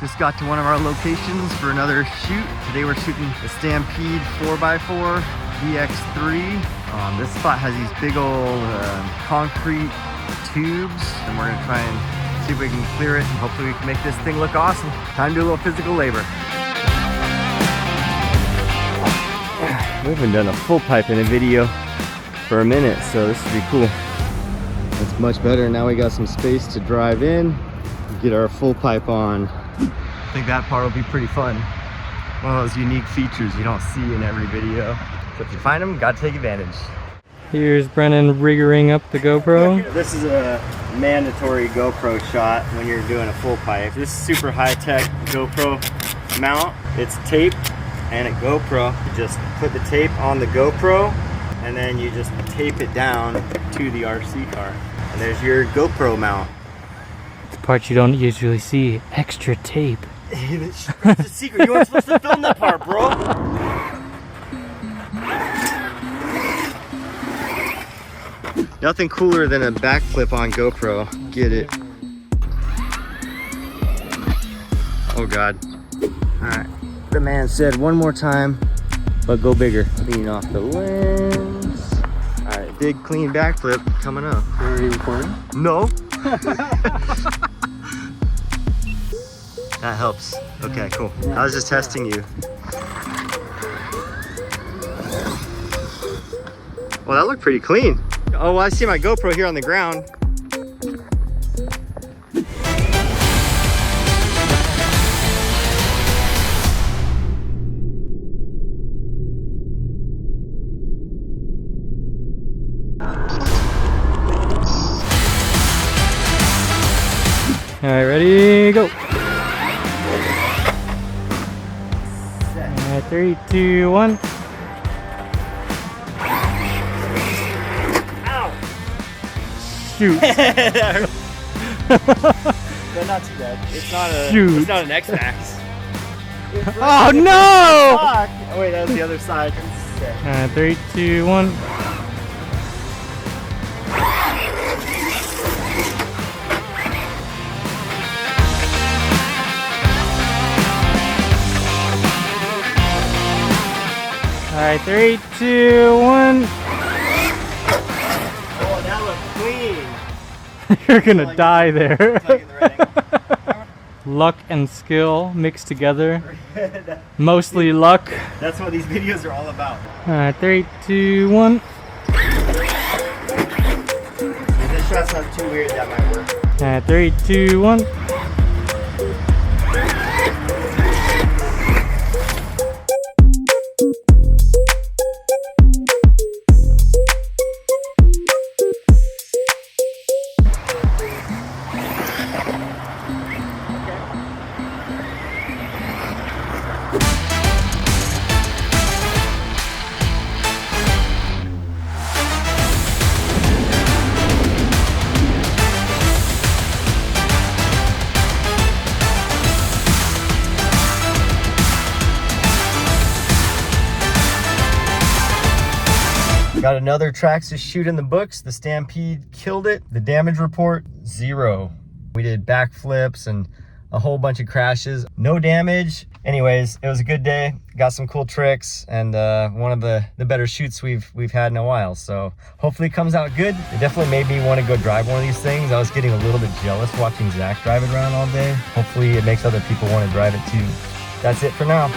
Just got to one of our locations for another shoot. Today we're shooting the Stampede 4x4 VX3. This spot has these big old concrete tubes, and we're gonna try and see if we can clear it, and hopefully we can make this thing look awesome. Time to do a little physical labor. We haven't done a full pipe in a video for a minute, so this would be cool. It's much better. Now we got some space to drive in, get our full pipe on. I think that part will be pretty fun. One of those unique features you don't see in every video. So if you find them, gotta take advantage. Here's Bryndon riggering up the GoPro. This is a mandatory GoPro shot when you're doing a full pipe. This is super high-tech GoPro mount. It's tape and a GoPro. You just put the tape on the GoPro and then you just tape it down to the RC car. And there's your GoPro mount. The part you don't usually see, extra tape. That's the secret. You weren't supposed to film that part, bro. Nothing cooler than a backflip on GoPro. Get it. Oh God. Alright. The man said one more time, but go bigger. Clean off the lens. Alright, big clean backflip coming up. Are you recording? No. That helps. Okay, cool. I was just testing you. Well, that looked pretty clean. Oh, well, I see my GoPro here on the ground. All right, ready, go. 3, 2, 1. Shoot. But not too bad. It's not a. Shoot. It's not an X-Max. Oh no! Oh wait, that was the other side. 3, 2, 1. All right, 3, 2, 1. You're gonna die there. Luck and skill mixed together. Mostly luck. That's what these videos are all about. 3, 2, 1. If this shot's not too weird, that might work. 3, 2, 1. Got another Traxxas shoot in the books. The Stampede killed it. The damage report, 0. We did backflips and a whole bunch of crashes. No damage. Anyways, it was a good day. Got some cool tricks and one of the better shoots we've had in a while. So hopefully it comes out good. It definitely made me want to go drive one of these things. I was getting a little bit jealous watching Zack drive it around all day. Hopefully it makes other people want to drive it too. That's it for now.